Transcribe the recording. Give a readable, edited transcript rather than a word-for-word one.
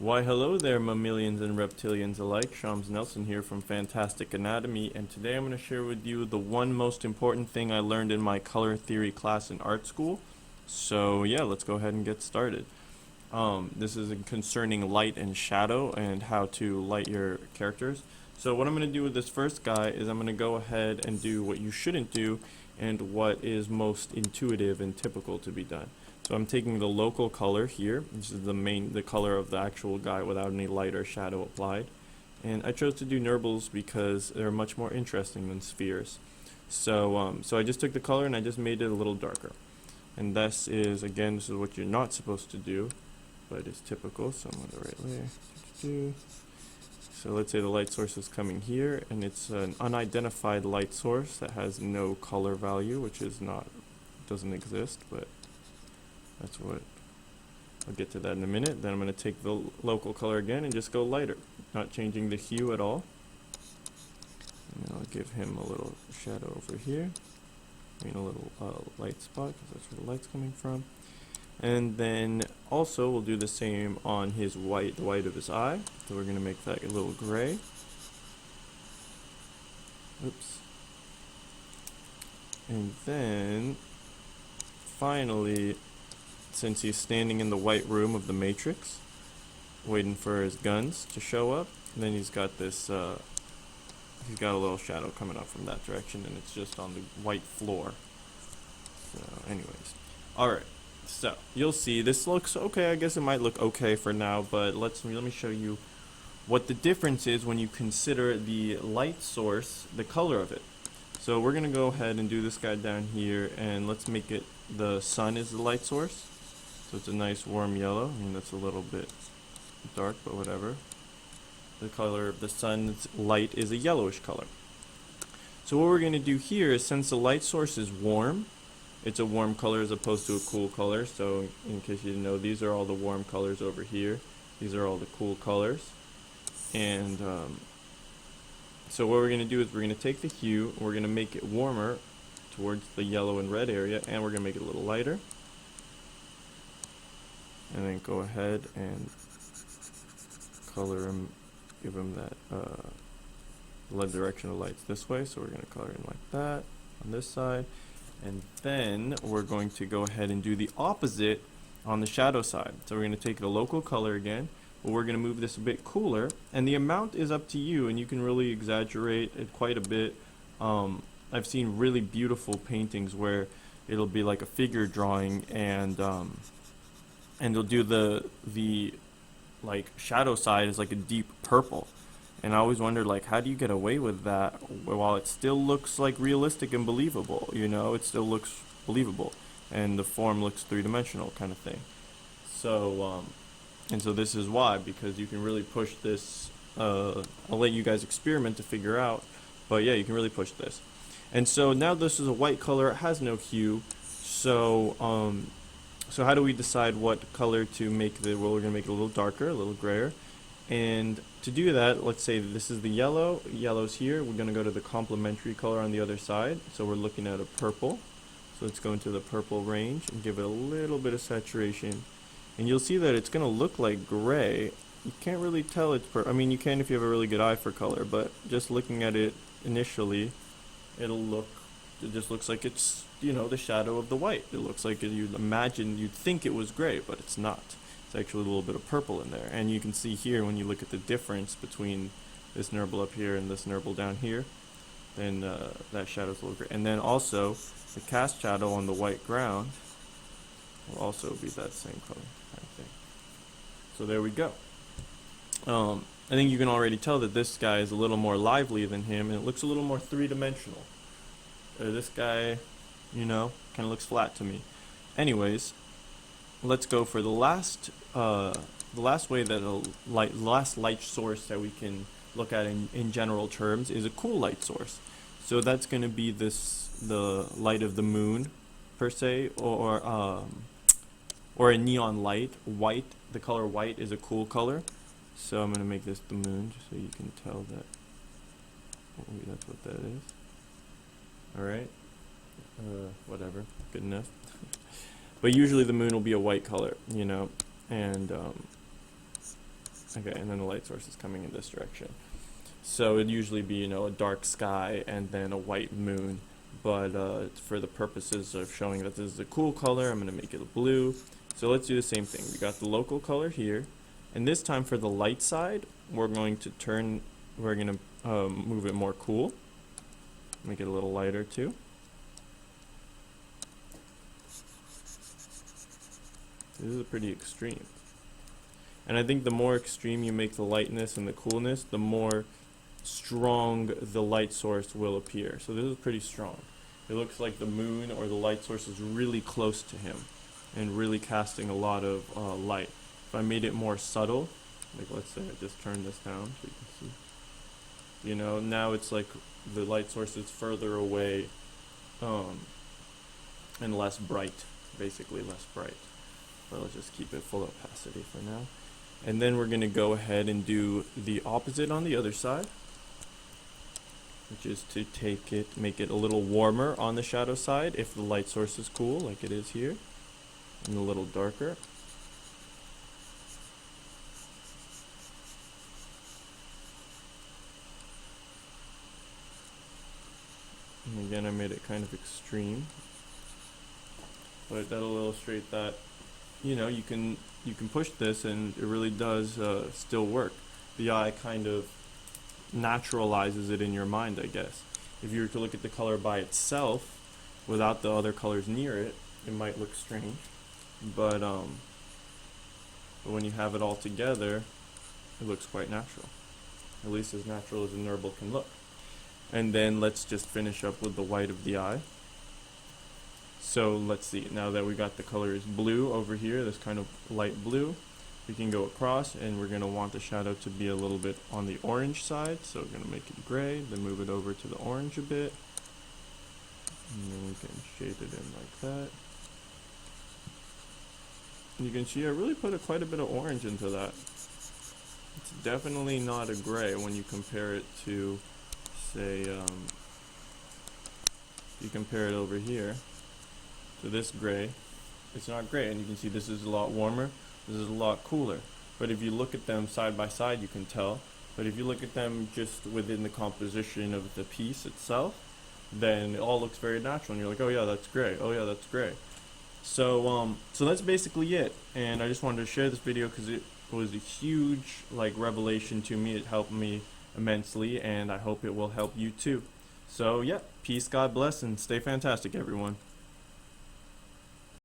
Why hello there, mammalians and reptilians alike. Shams Nelson here from Fantastic Anatomy, and today I'm going to share with you the one most important thing I learned in my color theory class in art school. So yeah, let's go ahead and get started. This is concerning light and shadow and how to light your characters. So what I'm going to do with this first guy is I'm going to go ahead and do what you shouldn't do and what is most intuitive and typical to be done. So I'm taking the local color here. This is the color of the actual guy without any light or shadow applied. And I chose to do nurbles because they're much more interesting than spheres. So I just took the color and I just made it a little darker. And this is what you're not supposed to do, but it's typical. So I'm on the right layer. So let's say the light source is coming here, and it's an unidentified light source that has no color value, which doesn't exist, but that's what, I'll get to that in a minute. Then I'm going to take the local color again and just go lighter, not changing the hue at all. And I'll give him a little shadow over here. I mean a little light spot, because that's where the light's coming from. And then also we'll do the same on his white, the white of his eye. So we're going to make that a little gray. Oops. And then finally, since he's standing in the white room of the matrix, waiting for his guns to show up, and then he's got this, he's got a little shadow coming up from that direction, and it's just on the white floor. So anyways, alright, so you'll see this looks okay. I guess it might look okay for now, but let me show you what the difference is when you consider the light source, the color of it. So we're going to go ahead and do this guy down here, and let's make it the sun is the light source. So it's a nice warm yellow. I mean, that's a little bit dark, but whatever. The color of the sun's light is a yellowish color. So what we're going to do here is, since the light source is warm, it's a warm color as opposed to a cool color. So in case you didn't know, these are all the warm colors over here. These are all the cool colors. And so what we're going to do is we're going to take the hue, we're going to make it warmer towards the yellow and red area, and we're going to make it a little lighter. And then go ahead and color him, give him that direction of lights this way. So we're going to color him like that on this side. And then we're going to go ahead and do the opposite on the shadow side. So we're going to take the local color again, but we're going to move this a bit cooler. And the amount is up to you, and you can really exaggerate it quite a bit. I've seen really beautiful paintings where it'll be like a figure drawing, and they'll do the like shadow side is like a deep purple, and I always wondered, like, how do you get away with that while it still looks like realistic and believable? You know, it still looks believable, and the form looks three-dimensional kind of thing. So and so this is why, because you can really push this. I'll let you guys experiment to figure out, but yeah, you can really push this. And so now this is a white color, it has no hue. So so how do we decide what color to make well, we're going to make it a little darker, a little grayer. And to do that, let's say this is the yellow, yellow's here, we're going to go to the complementary color on the other side. So we're looking at a purple. So let's go into the purple range and give it a little bit of saturation. And you'll see that it's going to look like gray. You can't really tell it's I mean, you can if you have a really good eye for color, but just looking at it initially, it just looks like it's, you know, the shadow of the white. It looks like you'd think it was gray, but it's not. It's actually a little bit of purple in there. And you can see here, when you look at the difference between this nurble up here and this nurble down here, then that shadow's a little gray. And then also, the cast shadow on the white ground will also be that same color kind of thing. So there we go. I think you can already tell that this guy is a little more lively than him, and it looks a little more three-dimensional. This guy, you know, kind of looks flat to me. Anyways, let's go for the last way that last light source that we can look at in general terms is a cool light source. So that's going to be the light of the moon, per se, or a neon light. White, the color white is a cool color. So I'm going to make this the moon, just so you can tell that that's what that is. Alright, whatever, good enough. But usually the moon will be a white color, you know, and Okay, and then the light source is coming in this direction. So it'd usually be, you know, a dark sky and then a white moon. But for the purposes of showing that this is a cool color, I'm going to make it a blue. So let's do the same thing. We got the local color here. And this time for the light side, we're going to move it more cool. Make it a little lighter too. This is pretty extreme. And I think the more extreme you make the lightness and the coolness, the more strong the light source will appear. So this is pretty strong. It looks like the moon or the light source is really close to him and really casting a lot of light. If I made it more subtle, like let's say I just turn this down so you can see, you know, now it's like the light source is further away and less bright, basically less bright. But let's just keep it full opacity for now. And then we're going to go ahead and do the opposite on the other side, which is to make it a little warmer on the shadow side if the light source is cool, like it is here, and a little darker. And again, I made it kind of extreme, but that'll illustrate that, you know, you can push this and it really does still work. The eye kind of naturalizes it in your mind, I guess. If you were to look at the color by itself without the other colors near it, it might look strange, but when you have it all together, it looks quite natural, at least as natural as a Nurble can look. And then let's just finish up with the white of the eye. So let's see, now that we got the colors blue over here, this kind of light blue, we can go across and we're going to want the shadow to be a little bit on the orange side. So we're going to make it gray, then move it over to the orange a bit. And then we can shade it in like that. And you can see I really put quite a bit of orange into that. It's definitely not a gray when you compare it to, say, you compare it over here to this gray. It's not gray, and you can see this is a lot warmer, this is a lot cooler. But if you look at them side by side, you can tell. But if you look at them just within the composition of the piece itself, then it all looks very natural, and you're like, oh yeah, that's gray, oh yeah, that's gray. So that's basically it, and I just wanted to share this video because it was a huge revelation to me. It helped me immensely, and I hope it will help you too. So yeah, peace, God bless, and stay fantastic, everyone.